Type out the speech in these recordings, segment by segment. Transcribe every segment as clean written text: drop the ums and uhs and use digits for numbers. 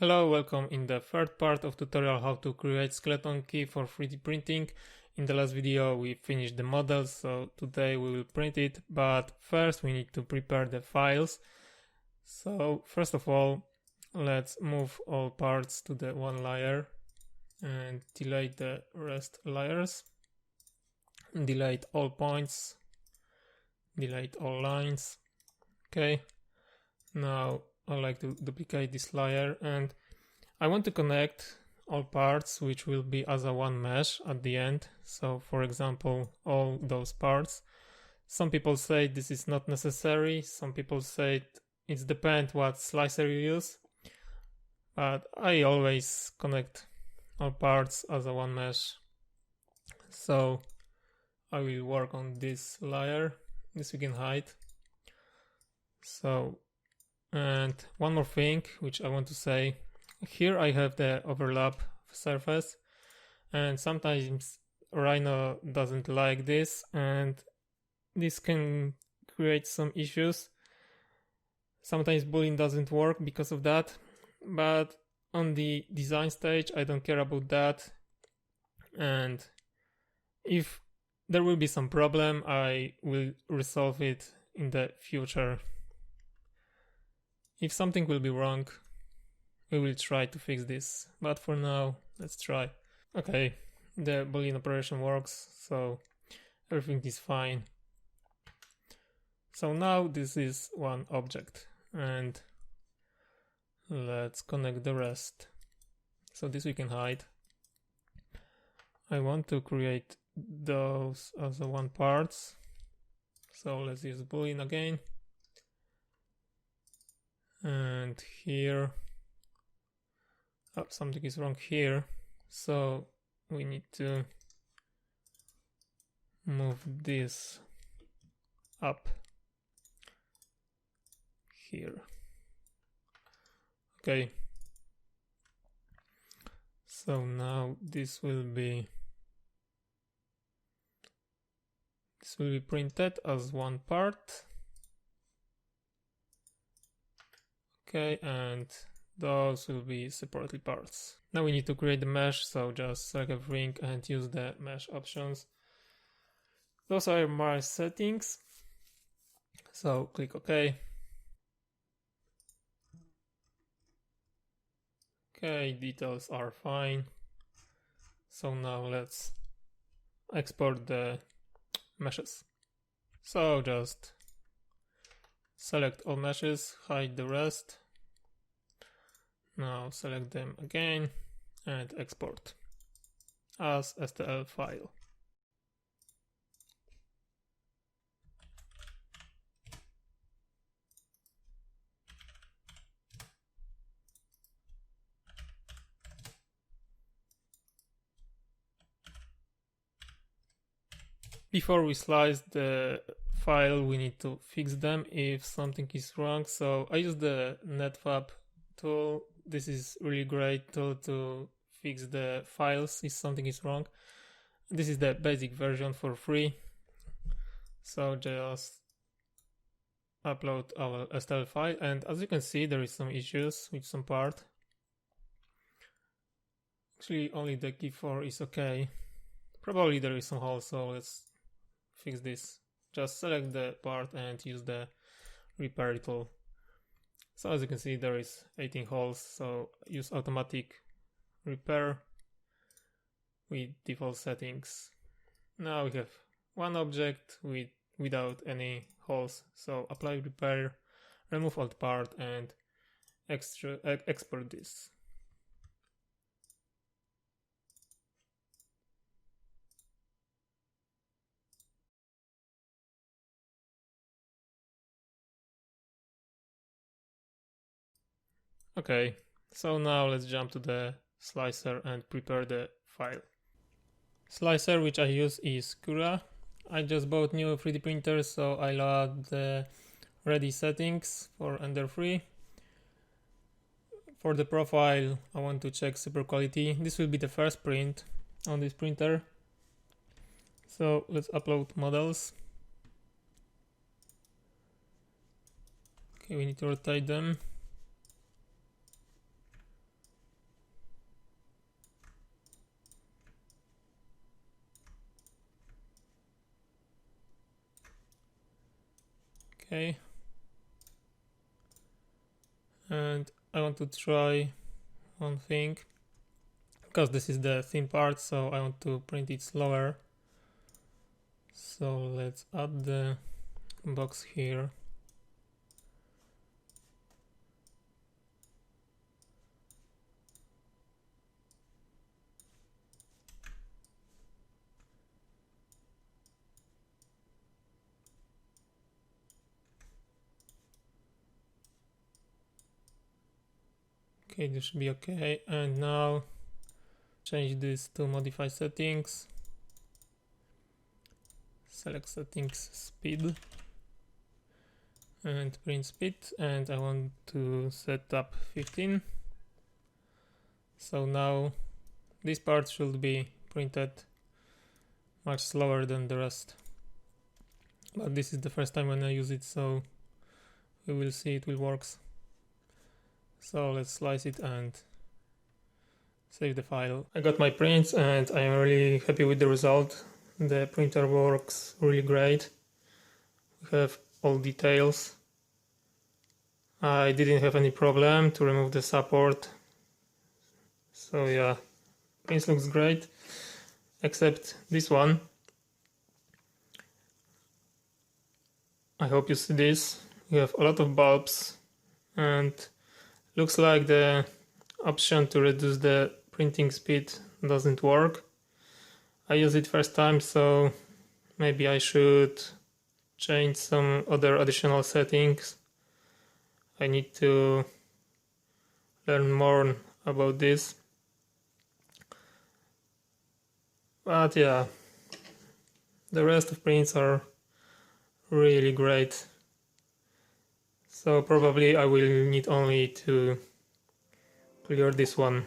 Hello, welcome in the third part of tutorial how to create skeleton key for 3D printing. In the last video we finished the model, so today we will print it, but first we need to prepare the files. So first of all, let's move all parts to the one layer and delete the rest layers. Delete all points, delete all lines. Okay, now I like to duplicate this layer and I want to connect all parts which will be as a one mesh at the end. So for example, all those parts. Some people say this is not necessary. Some people say it depends what slicer you use. But I always connect all parts as a one mesh. So I will work on this layer. This we can hide. So, and one more thing which I want to say. Here I have the overlap surface, and sometimes Rhino doesn't like this, and this can create some issues. Sometimes Boolean doesn't work because of that, but on the design stage I don't care about that, and if there will be some problem I will resolve it in the future. If something will be wrong, we will try to fix this, but for now, let's try. Okay, the Boolean operation works, so everything is fine. So now this is one object, and let's connect the rest. So this we can hide. I want to create those as a one parts. So let's use Boolean again. And here, something is wrong here, so we need to move this up here. Okay, so now this will be printed as one part. Okay, and those will be separately parts. Now we need to create the mesh, so just select everything and use the mesh options. Those are my settings. So click OK. Okay, details are fine. So now let's export the meshes. So just select all meshes, hide the rest. Now select them again and export as STL file. Before we slice the file, we need to fix them if something is wrong. So I use the Netfab tool. This is really great tool to fix the files if something is wrong. This is the basic version for free. So just upload our STL file, and as you can see there is some issues with some part. Actually only the key 4 is okay. Probably there is some hole, so let's fix this. Just select the part and use the repair tool. So as you can see there is 18 holes, so use automatic repair with default settings. Now we have one object without any holes, so apply repair, remove all part and export this. Okay, so now let's jump to the slicer and prepare the file. Slicer which I use is Cura. I just bought new 3D printer, so I'll add the ready settings for Ender 3. For the profile, I want to check super quality. This will be the first print on this printer. So let's upload models. Okay, we need to rotate them. Okay. And I want to try one thing, because this is the thin part, so I want to print it slower. So let's add the box here. Okay, this should be okay. And now change this to modify settings. Select settings, speed, and print speed, and I want to set up 15. So now this part should be printed much slower than the rest. But this is the first time when I use it, so we will see it will work. So let's slice it and save the file. I got my prints and I am really happy with the result. The printer works really great. We have all details. I didn't have any problem to remove the support. So yeah, prints looks great, except this one. I hope you see this. You have a lot of bulbs and looks like the option to reduce the printing speed doesn't work. I use it first time, so maybe I should change some other additional settings. I need to learn more about this. But yeah, the rest of prints are really great. So probably I will need only to clear this one.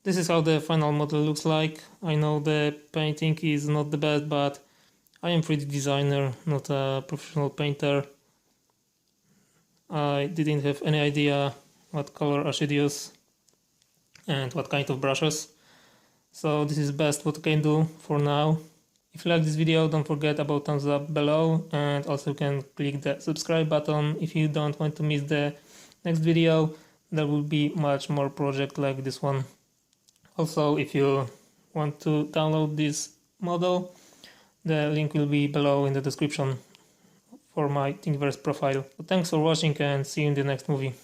This is how the final model looks like. I know the painting is not the best, but I am 3D designer, not a professional painter. I didn't have any idea what color I should use and what kind of brushes. So this is best what I can do for now. If you like this video, don't forget about thumbs up below, and also you can click the subscribe button if you don't want to miss the next video. There will be much more projects like this one. Also, if you want to download this model, the link will be below in the description for my Thingiverse profile. So thanks for watching and see you in the next movie.